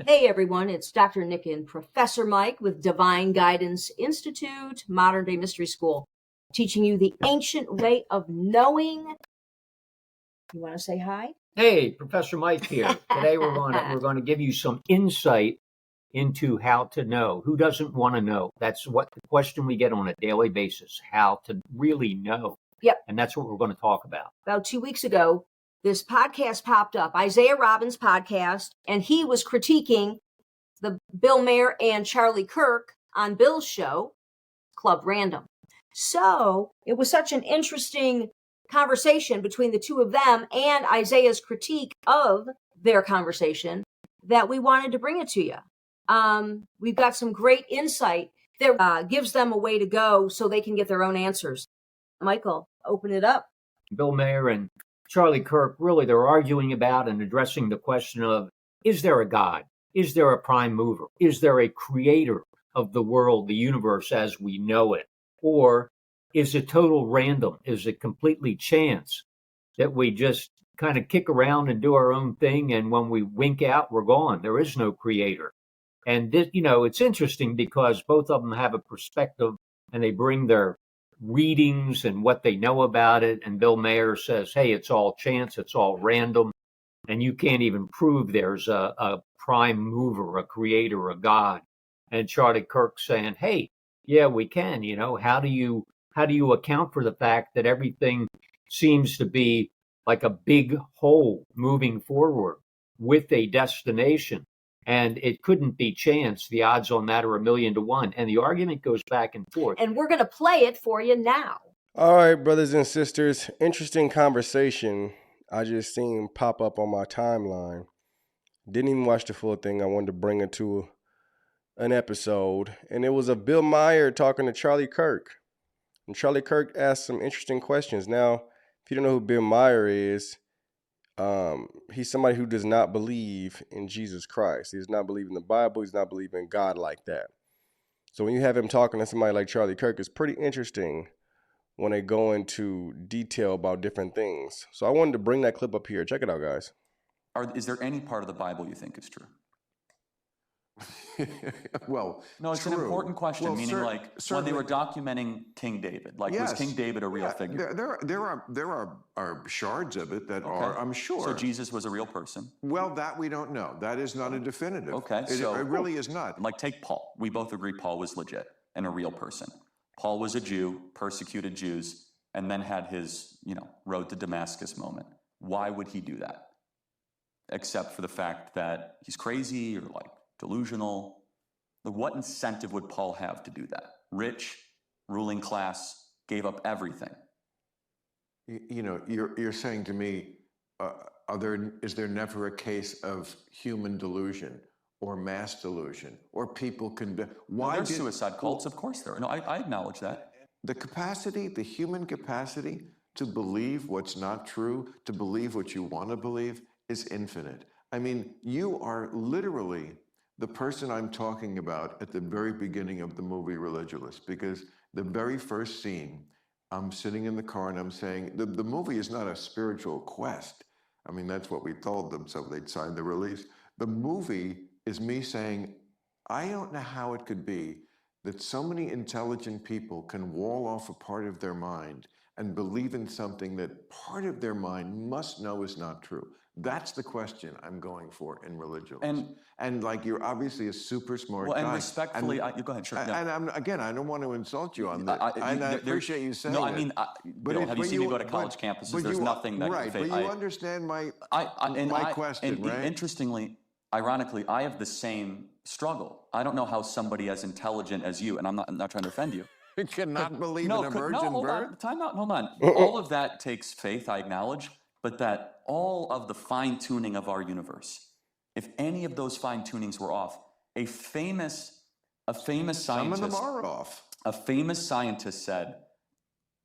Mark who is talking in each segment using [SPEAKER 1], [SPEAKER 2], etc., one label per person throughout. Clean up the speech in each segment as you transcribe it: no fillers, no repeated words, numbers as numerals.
[SPEAKER 1] Hey everyone, it's Dr. Nic and Professor Mike with Divine Guidance Institute, Modern Day Mystery School, teaching you the ancient way of knowing. You want to say hi?
[SPEAKER 2] Hey, Professor Mike here. Today we're going to give you some insight into how to know. Who doesn't want to know? That's what the question we get on a daily basis, how to really know.
[SPEAKER 1] Yep.
[SPEAKER 2] And that's what we're going to talk about.
[SPEAKER 1] About 2 weeks ago, this podcast popped up, Isaiah Robbins' podcast, and he was critiquing the Bill Maher and Charlie Kirk on Bill's show, Club Random. So it was such an interesting conversation between the two of them and Isaiah's critique of their conversation that we wanted to bring it to you. We've got some great insight that gives them a way to go so they can get their own answers. Michael, open it up.
[SPEAKER 2] Bill Maher and Charlie Kirk, really, they're arguing about and addressing the question of, is there a God? Is there a prime mover? Is there a creator of the world, the universe as we know it? Or is it total random? Is it completely chance that we just kind of kick around and do our own thing, and when we wink out, we're gone? There is no creator. And this, it's interesting because both of them have a perspective and they bring their readings and what they know about it. And Bill Maher says, hey, it's all chance, it's all random, and you can't even prove there's a prime mover, a creator, a God. And Charlie Kirk saying, hey, yeah, we can. How do you account for the fact that everything seems to be like a big hole moving forward with a destination? And it couldn't be chance. The odds on that are 1,000,000 to 1. And the argument goes back and forth.
[SPEAKER 1] And we're going to play it for you now.
[SPEAKER 3] All right, brothers and sisters, interesting conversation I just seen pop up on my timeline. Didn't even watch the full thing. I wanted to bring it to an episode. And it was of Bill Maher talking to Charlie Kirk. And Charlie Kirk asked some interesting questions. Now, if you don't know who Bill Maher is, he's somebody who does not believe in Jesus Christ. He does not believe in the Bible. He does not believe in God like that. So when you have him talking to somebody like Charlie Kirk, it's pretty interesting when they go into detail about different things. So I wanted to bring that clip up here. Check it out, guys.
[SPEAKER 4] Is there any part of the Bible you think is true?
[SPEAKER 5] Well,
[SPEAKER 4] no, it's
[SPEAKER 5] true.
[SPEAKER 4] An important question.
[SPEAKER 5] Well,
[SPEAKER 4] meaning, when they were documenting King David,
[SPEAKER 5] yes.
[SPEAKER 4] Was King David a real figure?
[SPEAKER 5] There are shards of it that are, I'm sure.
[SPEAKER 4] So Jesus was a real person.
[SPEAKER 5] Well, that we don't know. That is not a definitive.
[SPEAKER 4] Okay,
[SPEAKER 5] it really is not.
[SPEAKER 4] Like, take Paul. We both agree Paul was legit and a real person. Paul was a Jew, persecuted Jews, and then had his, road to Damascus moment. Why would he do that? Except for the fact that he's crazy or delusional. What incentive would Paul have to do that? Rich, ruling class, gave up everything.
[SPEAKER 5] You're saying to me, is there never a case of human delusion or mass delusion or people can?
[SPEAKER 4] Why there's suicide cults? Of course there are. No, I acknowledge that.
[SPEAKER 5] The human capacity to believe what's not true, to believe what you want to believe, is infinite. I mean, you are literally the person I'm talking about at the very beginning of the movie Religulous, because the very first scene, I'm sitting in the car and I'm saying, the movie is not a spiritual quest. I mean, that's what we told them, so they'd sign the release. The movie is me saying, I don't know how it could be that so many intelligent people can wall off a part of their mind and believe in something that part of their mind must know is not true. That's the question I'm going for in Religulous. And you're obviously a super smart guy.
[SPEAKER 4] And respectfully, go ahead, sure.
[SPEAKER 5] And I don't want to insult you on that. I appreciate you saying that.
[SPEAKER 4] No, I mean, have you seen me go to college campuses? There's nothing that
[SPEAKER 5] right,
[SPEAKER 4] can
[SPEAKER 5] but you understand my question, right?
[SPEAKER 4] Interestingly, ironically, I have the same struggle. I don't know how somebody as intelligent as you, and I'm not trying to offend you,
[SPEAKER 5] cannot believe in a virgin birth?
[SPEAKER 4] Time out, hold on. All of that takes faith, I acknowledge, but that all of the fine-tuning of our universe, if any of those fine-tunings were off, a famous scientist...
[SPEAKER 5] Some of them are off.
[SPEAKER 4] A famous scientist said,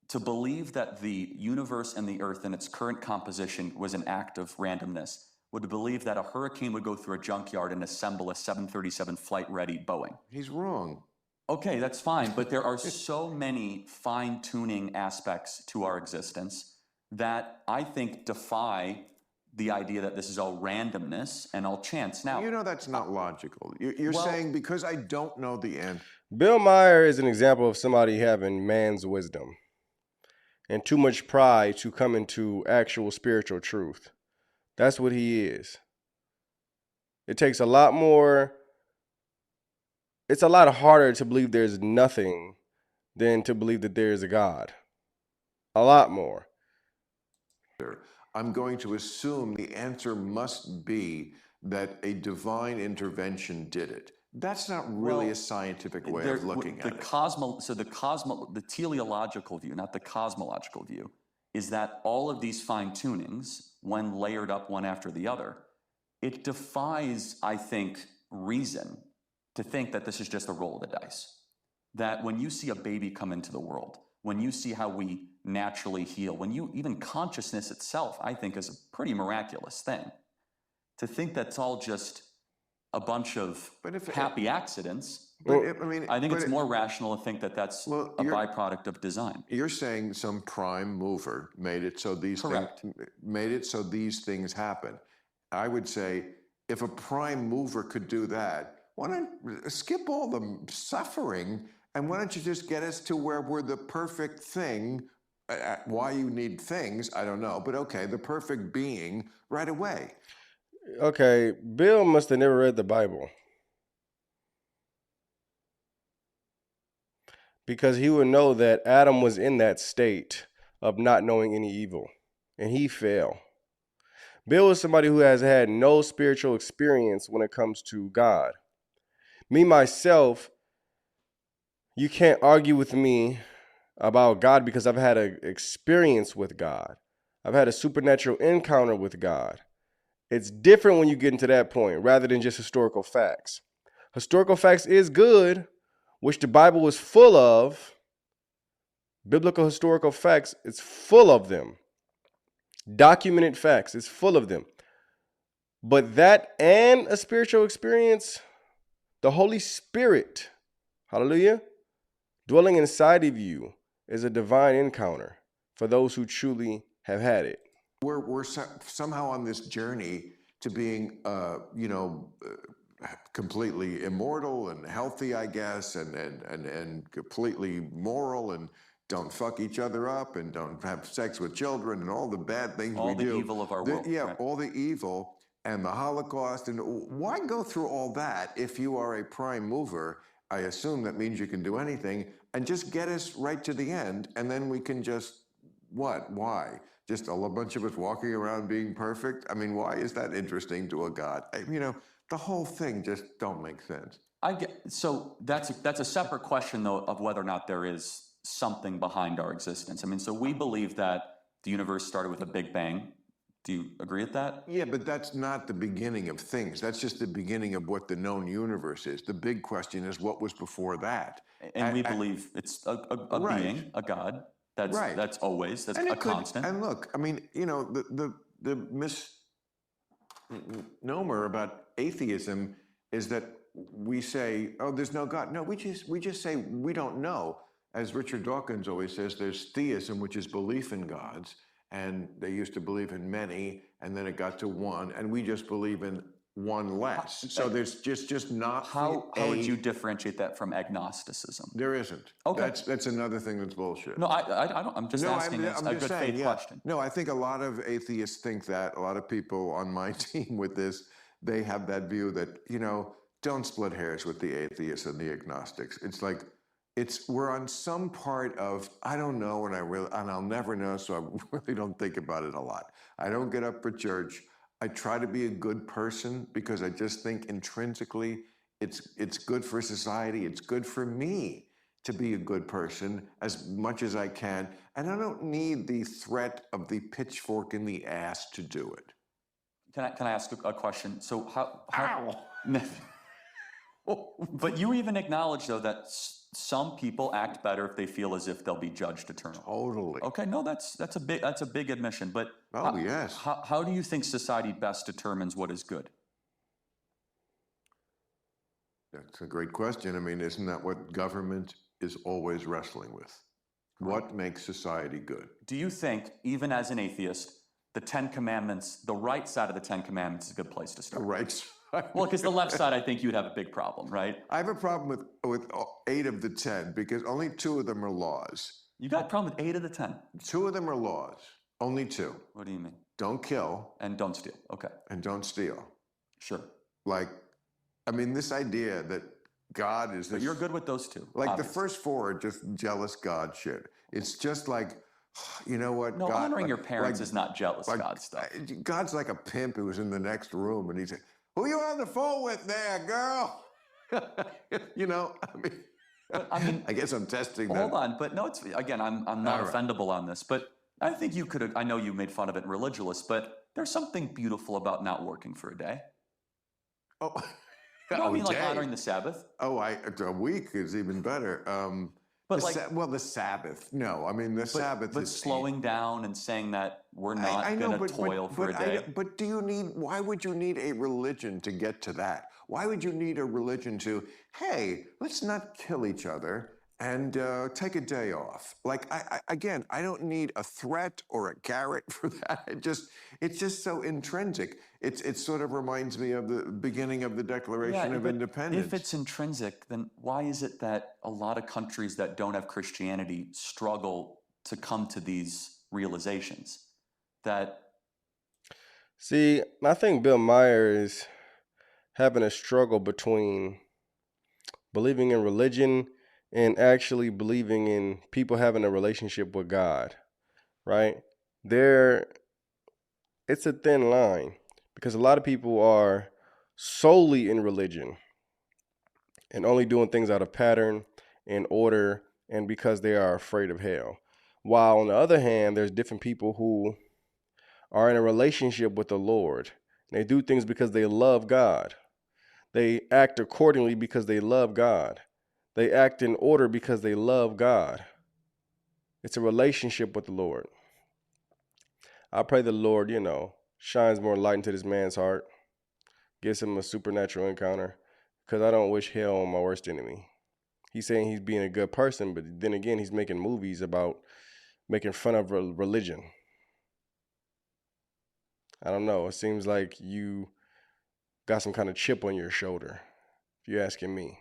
[SPEAKER 4] to believe that the universe and the earth in its current composition was an act of randomness would believe that a hurricane would go through a junkyard and assemble a 737 flight-ready Boeing.
[SPEAKER 5] He's wrong.
[SPEAKER 4] Okay, that's fine, but there are so many fine-tuning aspects to our existence that I think defy the idea that this is all randomness and all chance. Now,
[SPEAKER 5] That's not logical. You're saying because I don't know the end.
[SPEAKER 3] Bill Maher is an example of somebody having man's wisdom and too much pride to come into actual spiritual truth. That's what he is. It takes a lot more. It's a lot harder to believe there's nothing than to believe that there is a God. A lot more.
[SPEAKER 5] I'm going to assume the answer must be that a divine intervention did it. That's not really a scientific way of looking at it.
[SPEAKER 4] The teleological view, not the cosmological view, is that all of these fine-tunings, when layered up one after the other, it defies, I think, reason to think that this is just a roll of the dice. That when you see a baby come into the world, when you see how we naturally heal, even consciousness itself, I think, is a pretty miraculous thing. To think that's all just a bunch of happy accidents, I think it's more rational to think that that's a byproduct of design.
[SPEAKER 5] You're saying some prime mover made it so these things happen. I would say if a prime mover could do that, why don't skip all the suffering and why don't you just get us to where we're the perfect thing? Why you need things, I don't know, but okay, the perfect being right away.
[SPEAKER 3] Okay, Bill must have never read the Bible. Because he would know that Adam was in that state of not knowing any evil, and he fell. Bill is somebody who has had no spiritual experience when it comes to God. Me, myself, you can't argue with me about God because I've had an experience with God. I've had a supernatural encounter with God. It's different when you get into that point rather than just historical facts. Historical facts is good, which the Bible is full of. Biblical historical facts, it's full of them. Documented facts, it's full of them. But that and a spiritual experience, the Holy Spirit, hallelujah, dwelling inside of you is a divine encounter for those who truly have had it.
[SPEAKER 5] We're somehow on this journey to being, completely immortal and healthy, I guess, and completely moral and don't fuck each other up and don't have sex with children and all the bad things we do.
[SPEAKER 4] All the evil of our world.
[SPEAKER 5] Yeah, all the evil and the Holocaust. And why go through all that if you are a prime mover? I assume that means you can do anything and just get us right to the end. And then we can just, why? Just a bunch of us walking around being perfect? I mean, why is that interesting to a God? The whole thing just don't make sense.
[SPEAKER 4] So that's a separate question, though, of whether or not there is something behind our existence. I mean, so we believe that the universe started with a Big Bang. Do you agree with that?
[SPEAKER 5] Yeah, but that's not the beginning of things. That's just the beginning of what the known universe is. The big question is what was before that.
[SPEAKER 4] And we believe it's a being, a God. That's a constant.
[SPEAKER 5] And look, I mean, the misnomer about atheism is that we say, oh, there's no God. No, we just say we don't know. As Richard Dawkins always says, there's theism, which is belief in gods, and they used to believe in many, and then it got to one, and we just believe in one less. So there's just not.
[SPEAKER 4] How would you differentiate that from agnosticism?
[SPEAKER 5] There isn't.
[SPEAKER 4] Okay.
[SPEAKER 5] That's another thing that's bullshit.
[SPEAKER 4] No, I don't. I'm just asking a good faith question.
[SPEAKER 5] No, I think a lot of atheists think that. A lot of people on my team with this, they have that view that, don't split hairs with the atheists and the agnostics. It's like, we're on some part of, I don't know, and I'll never know, so I really don't think about it a lot. I don't get up for church. I try to be a good person because I just think intrinsically it's good for society. It's good for me to be a good person as much as I can. And I don't need the threat of the pitchfork in the ass to do it.
[SPEAKER 4] Can I ask a question? So how But you even acknowledge, though, that some people act better if they feel as if they'll be judged eternally.
[SPEAKER 5] Totally.
[SPEAKER 4] Okay, no, that's a big admission. But
[SPEAKER 5] yes.
[SPEAKER 4] How do you think society best determines what is good?
[SPEAKER 5] That's a great question. I mean, isn't that what government is always wrestling with? What makes society good?
[SPEAKER 4] Do you think, even as an atheist, the 10 Commandments, the right side of the 10 Commandments is a good place to
[SPEAKER 5] The
[SPEAKER 4] start.
[SPEAKER 5] right side.
[SPEAKER 4] Well, because the left side, I think you'd have a big problem, right?
[SPEAKER 5] I have a problem with 8 of the 10 because only 2 of them are laws.
[SPEAKER 4] You got a problem with 8 of the 10.
[SPEAKER 5] 2 of them are laws. Only 2.
[SPEAKER 4] What do you mean?
[SPEAKER 5] Don't kill
[SPEAKER 4] And don't steal. Okay,
[SPEAKER 5] and don't steal.
[SPEAKER 4] sure.
[SPEAKER 5] Like, I mean, this idea that God is this.
[SPEAKER 4] But you're good with those 2.
[SPEAKER 5] Like
[SPEAKER 4] obviously.
[SPEAKER 5] the first 4 are just jealous God shit. It's just like, you know what?
[SPEAKER 4] No,
[SPEAKER 5] God,
[SPEAKER 4] honoring
[SPEAKER 5] like-
[SPEAKER 4] your parents
[SPEAKER 5] like-
[SPEAKER 4] is not jealous
[SPEAKER 5] like,
[SPEAKER 4] God stuff.
[SPEAKER 5] God's like a pimp who was in the next room and he said, "Who you on the phone with there, girl?" You know,
[SPEAKER 4] I mean,
[SPEAKER 5] I guess I'm testing
[SPEAKER 4] Well,
[SPEAKER 5] that.
[SPEAKER 4] hold on, but no, it's again, I'm not
[SPEAKER 5] All right.
[SPEAKER 4] offendable on this, but I think you could. I know you made fun of it in Religulous, but there's something beautiful about not working for a day.
[SPEAKER 5] Oh,
[SPEAKER 4] You know what I mean, like
[SPEAKER 5] day.
[SPEAKER 4] honoring the Sabbath.
[SPEAKER 5] Oh, a week is even better.
[SPEAKER 4] But
[SPEAKER 5] the
[SPEAKER 4] like-
[SPEAKER 5] well, the Sabbath. No, I mean the Sabbath.
[SPEAKER 4] But
[SPEAKER 5] is
[SPEAKER 4] slowing down and saying that we're not
[SPEAKER 5] I know,
[SPEAKER 4] going to toil for a day.
[SPEAKER 5] But do you need? Why would you need a religion to get to that? Why would you need a religion to? Hey, let's not kill each other and take a day off. Like again, I don't need a threat or a carrot for that. It's just so intrinsic. It sort of reminds me of the beginning of the Declaration of
[SPEAKER 4] but
[SPEAKER 5] Independence.
[SPEAKER 4] if it's intrinsic, then why is it that a lot of countries that don't have Christianity struggle to come to these realizations? That
[SPEAKER 3] See, I think Bill Maher is having a struggle between believing in religion and actually believing in people having a relationship with God, right? It's a thin line because a lot of people are solely in religion and only doing things out of pattern and order and because they are afraid of hell. While on the other hand, there's different people who are in a relationship with the Lord. They do things because they love God. They act accordingly because they love God. They act in order because they love God. It's a relationship with the Lord. I pray the Lord, shines more light into this man's heart, gives him a supernatural encounter, because I don't wish hell on my worst enemy. He's saying he's being a good person, but then again, he's making movies about making fun of religion. I don't know. It seems like you got some kind of chip on your shoulder, if you're asking me.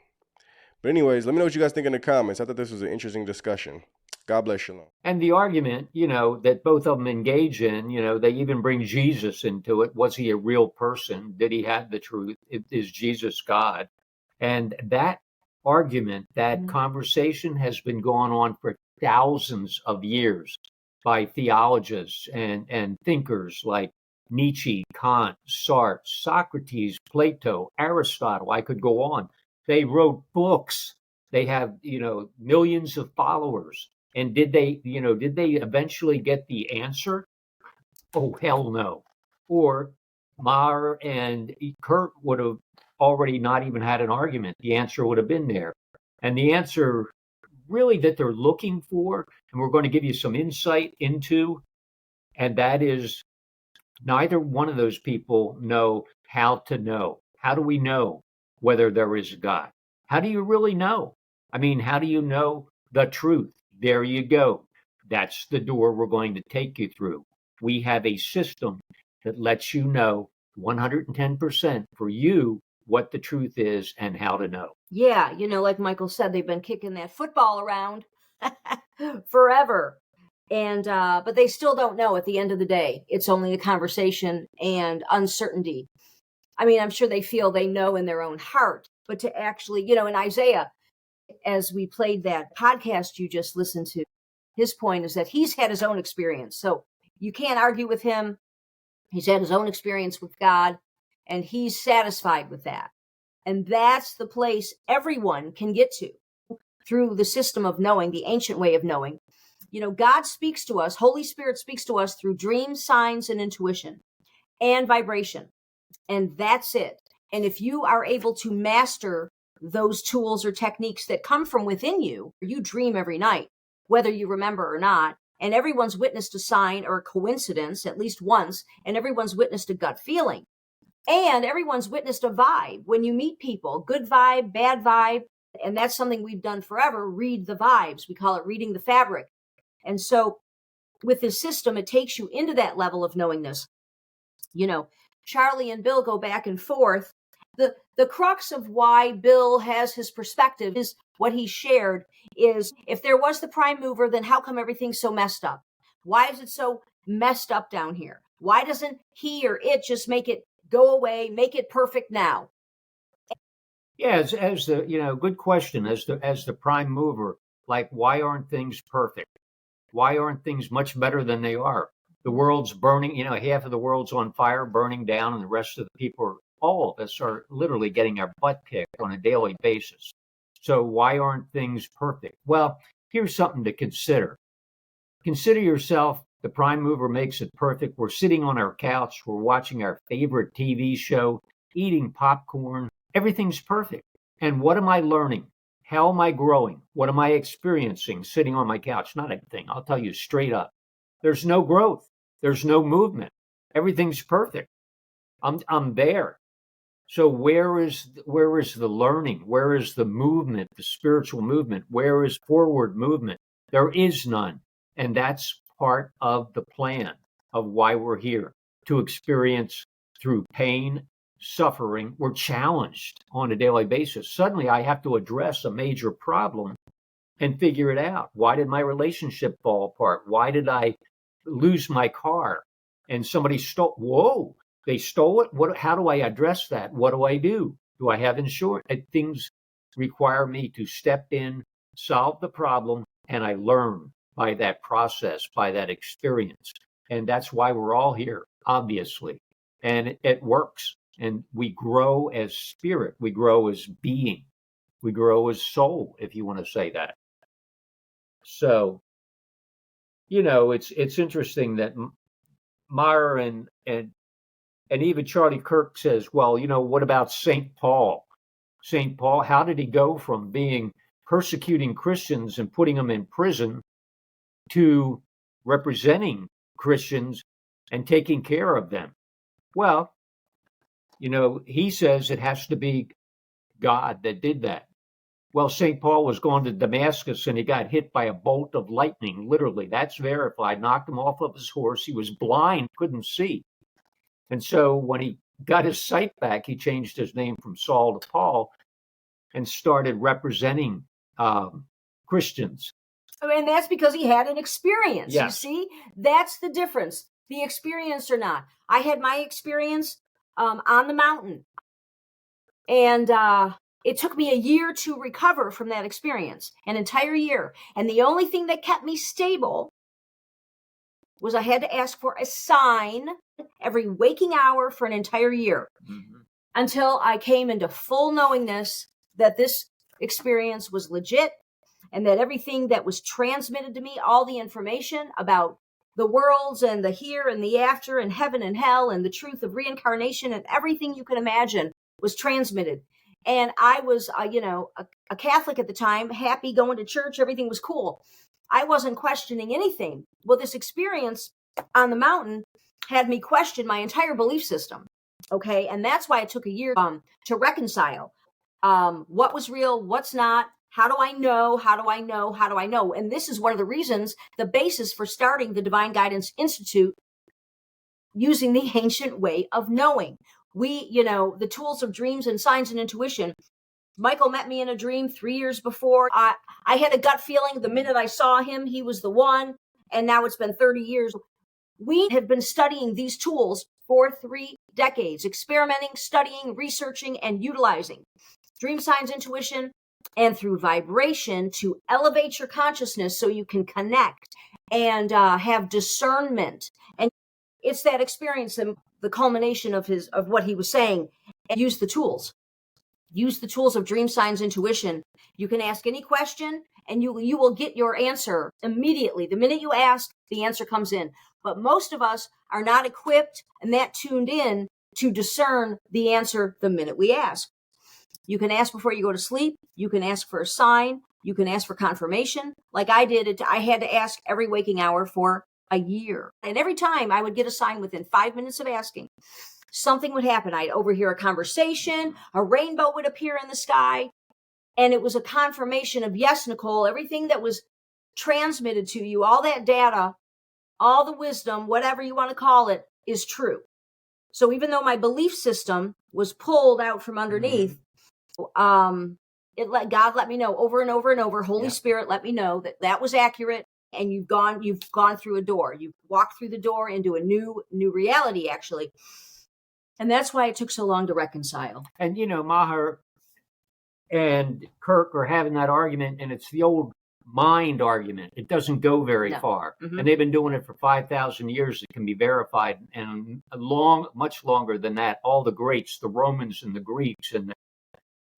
[SPEAKER 3] But anyways, let me know what you guys think in the comments. I thought this was an interesting discussion. God bless you.
[SPEAKER 2] And the argument, that both of them engage in, they even bring Jesus into it. Was he a real person? Did he have the truth? Is Jesus God? And that argument, that conversation has been going on for thousands of years by theologians and thinkers like Nietzsche, Kant, Sartre, Socrates, Plato, Aristotle. I could go on. They wrote books. They have, millions of followers. And did they eventually get the answer? Oh, hell no. Or Maher and Kirk would have already not even had an argument. The answer would have been there. And the answer really that they're looking for, and we're going to give you some insight into, and that is neither one of those people know how to know. How do we know whether there is a God? How do you really know? I mean, how do you know the truth? There you go. That's the door we're going to take you through. We have a system that lets you know 110% for you what the truth is and how to know.
[SPEAKER 1] Yeah, like Michael said, they've been kicking that football around forever. And but they still don't know at the end of the day. It's only a conversation and uncertainty. I mean, I'm sure they feel they know in their own heart, but to actually, in Isaiah, as we played that podcast you just listened to, his point is that he's had his own experience. So you can't argue with him. He's had his own experience with God, and he's satisfied with that. And that's the place everyone can get to through the system of knowing, the ancient way of knowing. God speaks to us, Holy Spirit speaks to us through dreams, signs, and intuition and vibration. And that's it. And if you are able to master those tools or techniques that come from within you, you dream every night, whether you remember or not. And everyone's witnessed a sign or a coincidence at least once, and everyone's witnessed a gut feeling. And everyone's witnessed a vibe when you meet people, good vibe, bad vibe. And that's something we've done forever, read the vibes. We call it reading the fabric. And so with this system, it takes you into that level of knowingness. You know, Charlie and Bill go back and forth. The crux of why Bill has his perspective is what he shared is, if there was the prime mover, then how come everything's so messed up? Why is it so messed up down here? Why doesn't he or it just make it go away, make it perfect now?
[SPEAKER 2] Yeah, as the, good question. As the prime mover, like, why aren't things perfect? Why aren't things much better than they are? The world's burning, half of the world's on fire, burning down, and the rest of the people, all of us, are literally getting our butt kicked on a daily basis. So why aren't things perfect? Well, here's something to consider. Consider yourself, the prime mover makes it perfect. We're sitting on our couch, we're watching our favorite TV show, eating popcorn. Everything's perfect. And what am I learning? How am I growing? What am I experiencing sitting on my couch? Not anything. I'll tell you straight up. There's no growth. There's no movement. Everything's perfect. I'm there. So where is the learning? Where is the movement, the spiritual movement? Where is forward movement? There is none. And that's part of the plan of why we're here, to experience through pain, suffering. We're challenged on a daily basis. Suddenly I have to address a major problem and figure it out. Why did my relationship fall apart? Why did I lose my car? And somebody stole. Whoa, they stole it. How do I address that? What do I do? Do I have insurance? Things require me to step in, solve the problem, and I learn by that process, by that experience. And that's why we're all here, obviously. And it works. And we grow as spirit. We grow as being. We grow as soul, if you want to say that. So, it's interesting that Maher and even Charlie Kirk says, well, what about St. Paul? St. Paul, how did he go from being persecuting Christians and putting them in prison to representing Christians and taking care of them? Well, he says it has to be God that did that. Well, St. Paul was going to Damascus and he got hit by a bolt of lightning, literally. That's verified. Knocked him off of his horse. He was blind, couldn't see. And so when he got his sight back, he changed his name from Saul to Paul and started representing Christians.
[SPEAKER 1] And that's because he had an experience.
[SPEAKER 2] Yes.
[SPEAKER 1] You see, that's the difference. The experience or not. I had my experience on the mountain. And it took me a year to recover from that experience, an entire year. And the only thing that kept me stable was I had to ask for a sign every waking hour for an entire year, until I came into full knowingness that this experience was legit and that everything that was transmitted to me, all the information about the worlds and the here and the after and heaven and hell and the truth of reincarnation and everything you can imagine was transmitted. And I was, a Catholic at the time, happy going to church. Everything was cool. I wasn't questioning anything. Well, this experience on the mountain had me question my entire belief system. Okay. And that's why it took a year to reconcile what was real, what's not. How do I know? How do I know? How do I know? And this is one of the reasons, the basis for starting the Divine Guidance Institute, using the ancient way of knowing. We, the tools of dreams and signs and intuition. Michael met me in a dream 3 years before. I had a gut feeling the minute I saw him, he was the one. And now it's been 30 years. We have been studying these tools for 3 decades, experimenting, studying, researching, and utilizing dream signs, intuition, and through vibration to elevate your consciousness so you can connect and have discernment. And it's that experience, the culmination of what he was saying. And use the tools. Use the tools of dream signs, intuition. You can ask any question and you will get your answer immediately. The minute you ask, the answer comes in. But most of us are not equipped and that tuned in to discern the answer the minute we ask. You can ask before you go to sleep. You can ask for a sign. You can ask for confirmation. Like I did, I had to ask every waking hour for a year. And every time I would get a sign within 5 minutes of asking, something would happen. I'd overhear a conversation, a rainbow would appear in the sky. And it was a confirmation of, yes, Nicole, everything that was transmitted to you, all that data all the wisdom, whatever you want to call it, is true. So even though my belief system was pulled out from underneath, God let me know over and over and over. Holy Spirit let me know that that was accurate, and you've gone through a door. You've walked through the door into a new reality, actually. And that's why it took so long to reconcile.
[SPEAKER 2] And Maher and Kirk are having that argument, and it's the old mind argument. It doesn't go very far. And they've been doing it for 5,000 years. It can be verified, and much longer than that. All the greats, the Romans and the Greeks and the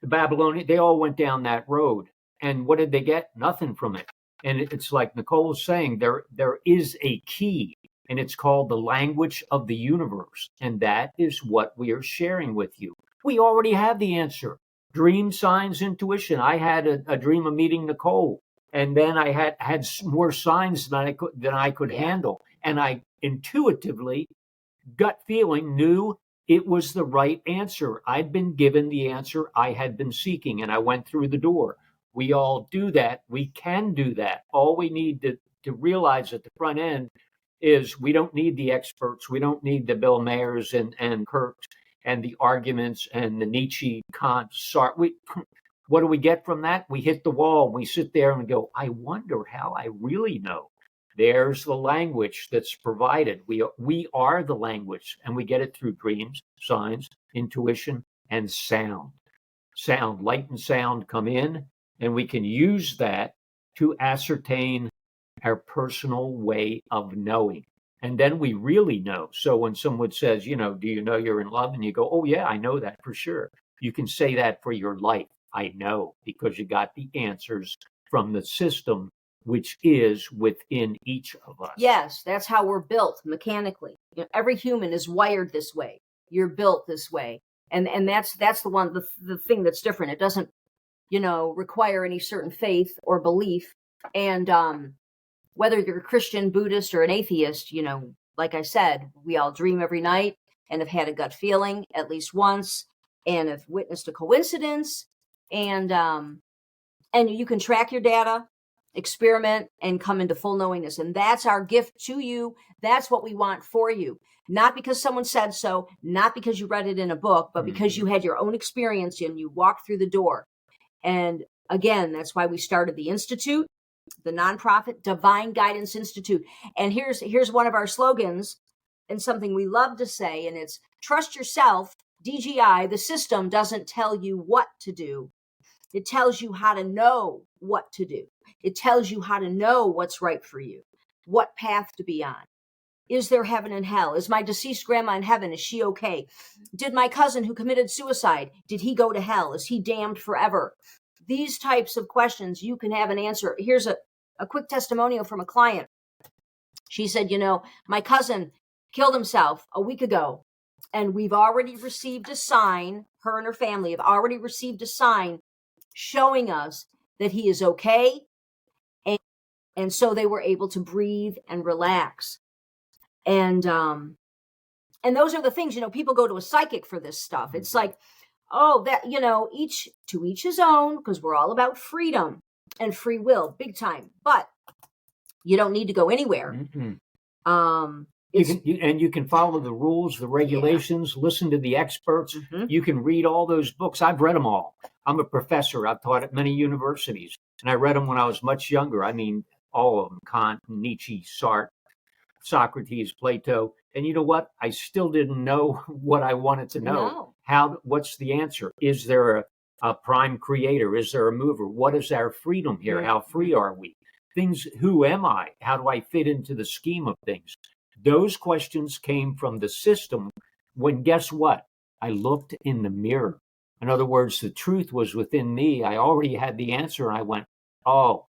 [SPEAKER 2] Babylonians, they all went down that road. And what did they get? Nothing from it. And it's like Nicole was saying, there is a key, and it's called the language of the universe. And that is what we are sharing with you. We already have the answer. Dream, signs, intuition. I had a dream of meeting Nicole, and then I had more signs than I could handle. And I intuitively, gut feeling, knew it was the right answer. I'd been given the answer I had been seeking, and I went through the door. We all do that. We can do that. All we need to realize at the front end is we don't need the experts. We don't need the Bill Mahers and Kirks and the arguments and the Nietzsche, Kant, Sartre. What do we get from that? We hit the wall. We sit there and go, I wonder how I really know. There's the language that's provided. We are the language, and we get it through dreams, signs, intuition, and sound. Sound, light and sound come in, and we can use that to ascertain our personal way of knowing. And then we really know. So when someone says, do you know you're in love? And you go, oh, yeah, I know that for sure. You can say that for your life. I know, because you got the answers from the system, which is within each of us.
[SPEAKER 1] Yes, that's how we're built mechanically. Every human is wired this way. You're built this way. And that's the thing that's different. It doesn't, require any certain faith or belief. And whether you're a Christian, Buddhist, or an atheist, like I said, we all dream every night and have had a gut feeling at least once and have witnessed a coincidence. And you can track your data, experiment, and come into full knowingness. And that's our gift to you. That's what we want for you. Not because someone said so, not because you read it in a book, but because you had your own experience and you walked through the door. And again, that's why we started the Institute, the nonprofit Divine Guidance Institute. And here's one of our slogans, and something we love to say, and it's trust yourself. DGI, the system doesn't tell you what to do. It tells you how to know what to do. It tells you how to know what's right for you, what path to be on. Is there heaven and hell? Is my deceased grandma in heaven? Is she okay? Did my cousin who committed suicide, did he go to hell? Is he damned forever? These types of questions, you can have an answer. Here's a quick testimonial from a client. She said, my cousin killed himself a week ago, and we've already received a sign, her and her family have already received a sign showing us that he is okay. And so they were able to breathe and relax. And those are the things, people go to a psychic for this stuff. It's like, oh, that, each to each his own, because we're all about freedom and free will, big time. But you don't need to go anywhere.
[SPEAKER 2] You can follow the rules, the regulations, listen to the experts. You can read all those books. I've read them all. I'm a professor. I've taught at many universities, and I read them when I was much younger. I mean, all of them, Kant, Nietzsche, Sartre, Socrates, Plato. And you know what? I still didn't know what I wanted to know.
[SPEAKER 1] No.
[SPEAKER 2] What's the answer? Is there a prime creator? Is there a mover? What is our freedom here? How free are we? Things, who am I? How do I fit into the scheme of things? Those questions came from the system when, guess what? I looked in the mirror. In other words, the truth was within me. I already had the answer, and I went, oh.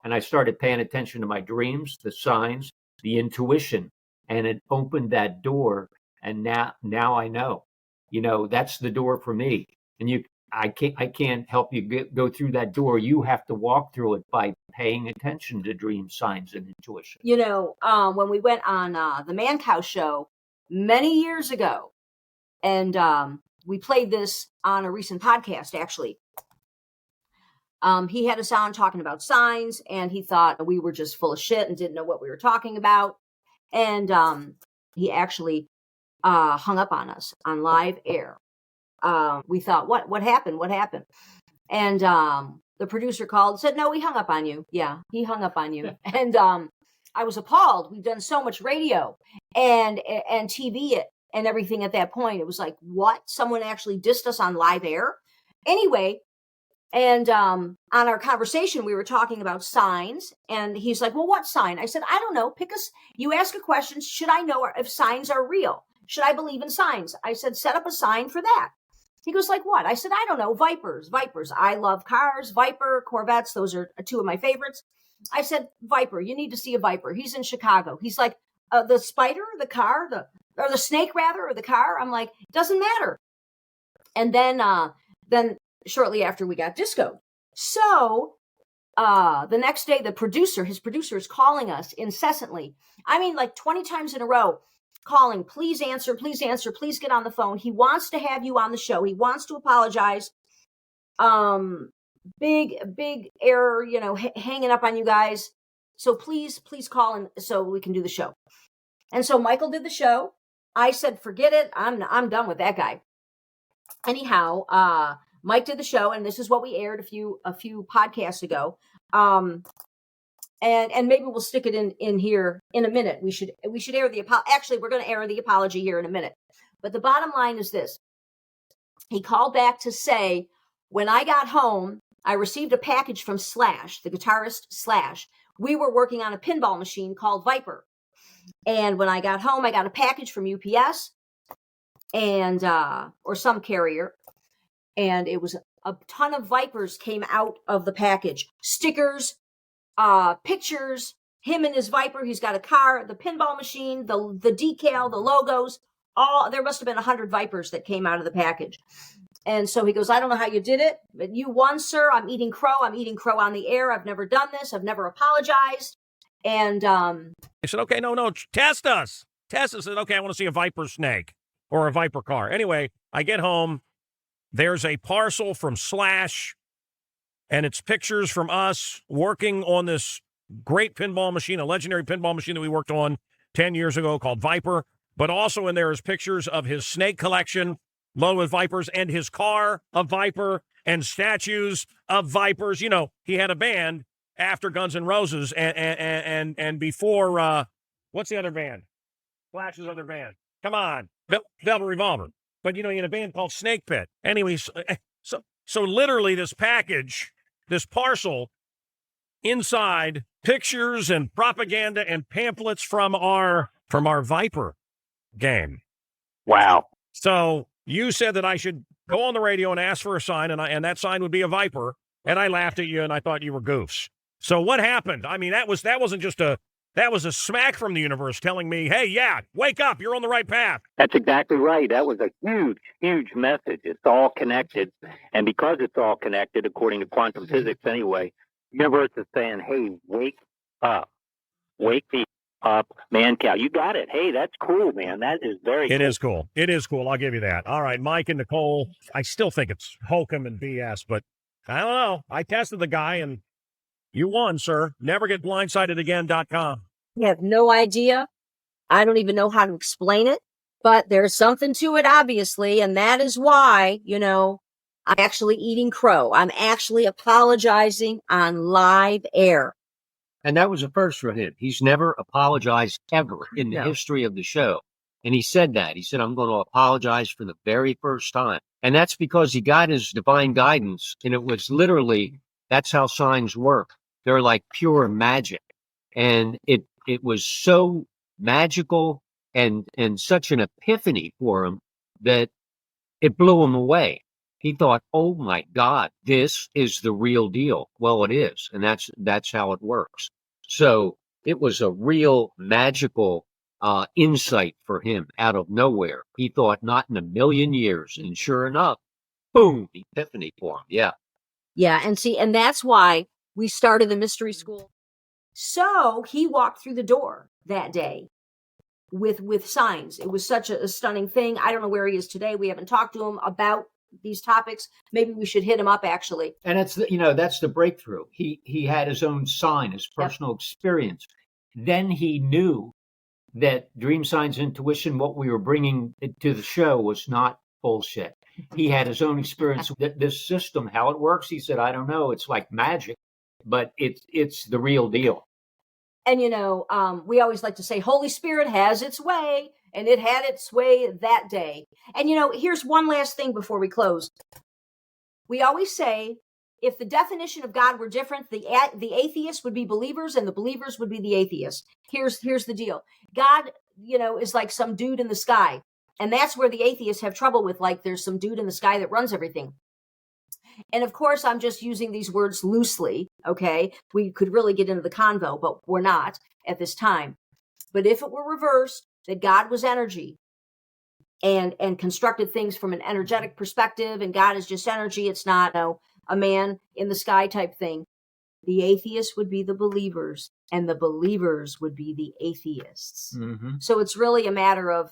[SPEAKER 2] And I started paying attention to my dreams, the signs, the intuition, and it opened that door. And now I know, that's the door for me. And I can't help you go through that door. You have to walk through it by paying attention to dream, signs, and intuition.
[SPEAKER 1] When we went on the Mancow show many years ago, and we played this on a recent podcast, actually. He had us on talking about signs, and he thought we were just full of shit and didn't know what we were talking about. And he actually hung up on us on live air. We thought, what happened? What happened? And the producer called and said, no, he hung up on you. Yeah, he hung up on you. And I was appalled. We've done so much radio and TV and everything at that point. It was like, what? Someone actually dissed us on live air? Anyway, and on our conversation, we were talking about signs. And he's like, well, what sign? I said, I don't know. You ask a question. Should I know if signs are real? Should I believe in signs? I said, set up a sign for that. He goes, like what? I said, I don't know. Vipers. I love cars. Viper, Corvettes. Those are two of my favorites. I said, Viper, you need to see a Viper. He's in Chicago. He's like, the spider, the car, or the snake rather, or the car. I'm like, doesn't matter. And then shortly after we got discoed. So the next day, his producer is calling us incessantly. I mean, like 20 times in a row, calling, please answer, please get on the phone. He wants to have you on the show. He wants to apologize. Big error, hanging up on you guys. So please call him so we can do the show. And so Michael did the show. I said, forget it. I'm done with that guy. Anyhow, Mike did the show, and this is what we aired a few podcasts ago. And maybe we'll stick it in here in a minute. We should air actually, we're going to air the apology here in a minute. But the bottom line is this. He called back to say, when I got home, I received a package from Slash, the guitarist Slash. We were working on a pinball machine called Viper. And when I got home, I got a package from UPS and or some carrier. And it was a ton of Vipers came out of the package. Stickers, pictures, him and his Viper. He's got a car, the pinball machine, the decal, the logos. There must have been 100 Vipers that came out of the package. And so he goes, I don't know how you did it, but you won, sir. I'm eating crow. I'm eating crow on the air. I've never done this. I've never apologized. And I
[SPEAKER 6] said, okay, no, test us. Test us. Said, okay, I want to see a Viper snake or a Viper car. Anyway, I get home. There's a parcel from Slash, and it's pictures from us working on this great pinball machine, a legendary pinball machine that we worked on 10 years ago called Viper. But also in there is pictures of his snake collection, loaded with Vipers, and his car, a Viper, and statues of Vipers. He had a band after Guns N' Roses and before, what's the other band? Slash's other band. Come on, Velvet Revolver. But, he had a band called Snake Pit. Anyways, so literally this package, this parcel, inside pictures and propaganda and pamphlets from our Viper game. Wow. So you said that I should go on the radio and ask for a sign, and that sign would be a Viper, and I laughed at you, and I thought you were goofs. So what happened? I mean, that was a smack from the universe telling me, hey, yeah, wake up, you're on the right path.
[SPEAKER 7] That's exactly right. That was a huge message. It's all connected. And because it's all connected, according to quantum physics anyway, the universe is saying, hey, wake up. Wake the up, Mancow. You got it. Hey, that's cool, man. That is very cool.
[SPEAKER 6] It is cool. It is cool. I'll give you that. All right, Mike and Nicole, I still think it's hokum and BS, but I don't know. I tested the guy, and you won, sir. NeverGetBlindsidedAgain.com.
[SPEAKER 1] I have no idea. I don't even know how to explain it, but there's something to it, obviously, and that is why, I'm actually eating crow. I'm actually apologizing on live air.
[SPEAKER 2] And that was a first for him. He's never apologized ever in the history of the show. And he said that. He said, I'm going to apologize for the very first time. And that's because he got his divine guidance. And it was literally, that's how signs work. They're like pure magic. And it was so magical and such an epiphany for him that it blew him away. He thought, oh my God, this is the real deal. Well, it is. And that's how it works. So it was a real magical insight for him out of nowhere. He thought not in a million years. And sure enough, boom, epiphany for him. Yeah.
[SPEAKER 1] Yeah. And that's why we started the mystery school. So he walked through the door that day with signs. It was such a stunning thing. I don't know where he is today. We haven't talked to him about these topics. Maybe we should hit him up, actually.
[SPEAKER 2] And it's that's the breakthrough. He had his own sign, his personal experience. Then he knew that dream science intuition, what we were bringing to the show, was not bullshit. He had his own experience with this system, how it works. He said, I don't know, it's like magic, but it's the real deal.
[SPEAKER 1] And, we always like to say, Holy Spirit has its way, and it had its way that day. And, here's one last thing before we close. We always say, if the definition of God were different, the atheists would be believers and the believers would be the atheists. Here's the deal. God, is like some dude in the sky. And that's where the atheists have trouble with, like, there's some dude in the sky that runs everything. And of course, I'm just using these words loosely, okay? We could really get into the convo, but we're not at this time. But if it were reversed, that God was energy and constructed things from an energetic perspective, and God is just energy, it's not a man in the sky type thing, the atheists would be the believers, and the believers would be the atheists.
[SPEAKER 2] Mm-hmm.
[SPEAKER 1] So it's really a matter of,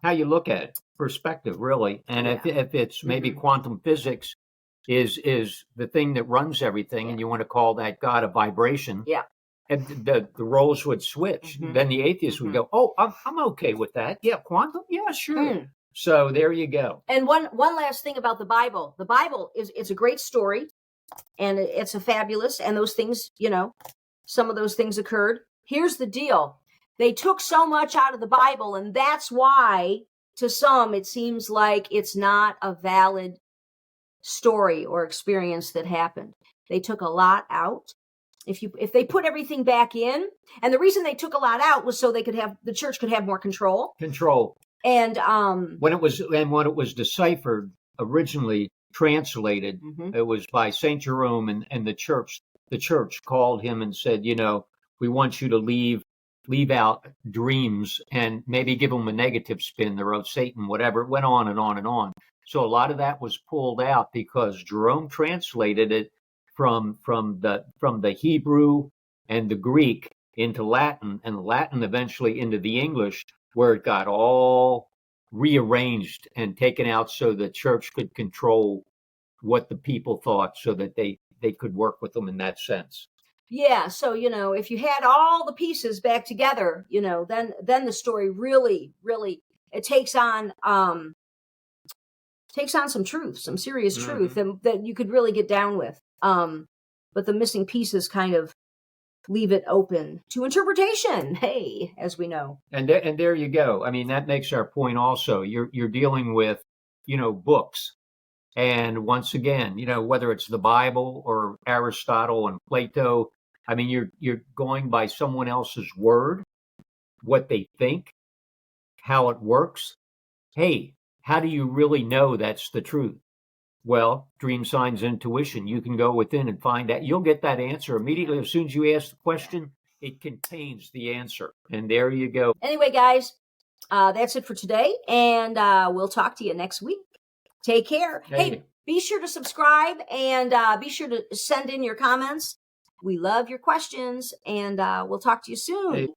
[SPEAKER 2] how you look at it, perspective, really. And if it's maybe quantum physics is the thing that runs everything, and you want to call that God a vibration, and the roles would switch. Then the atheist would go, oh, I'm okay with that. Yeah, quantum? Yeah, sure. So there you go.
[SPEAKER 1] And one last thing about the Bible. The Bible it's a great story, and it's a fabulous, and those things, some of those things occurred. Here's the deal. They took so much out of the Bible, and that's why, to some, it seems like it's not a valid story or experience that happened. They took a lot out. If they put everything back in, and the reason they took a lot out was so the church could have more control. And
[SPEAKER 2] when it was deciphered, originally translated, it was by Saint Jerome, and the church called him and said, we want you to leave out dreams and maybe give them a negative spin. They're of Satan, whatever. It went on and on and on. So a lot of that was pulled out because Jerome translated it from the Hebrew and the Greek into Latin, and Latin eventually into the English, where it got all rearranged and taken out so the church could control what the people thought, so that they could work with them in that sense.
[SPEAKER 1] Yeah, so if you had all the pieces back together, then the story really, really it takes on some truth, some serious truth, and that you could really get down with. But the missing pieces kind of leave it open to interpretation. Hey, as we know.
[SPEAKER 2] And there you go. I mean, that makes our point. Also, you're dealing with books, and once again, whether it's the Bible or Aristotle and Plato. I mean, you're going by someone else's word, what they think, how it works. Hey, how do you really know that's the truth? Well, dream signs intuition. You can go within and find that. You'll get that answer immediately. As soon as you ask the question, it contains the answer. And there you go.
[SPEAKER 1] Anyway, guys, that's it for today. And we'll talk to you next week. Take care. Hey, be sure to subscribe, and be sure to send in your comments. We love your questions, and we'll talk to you soon.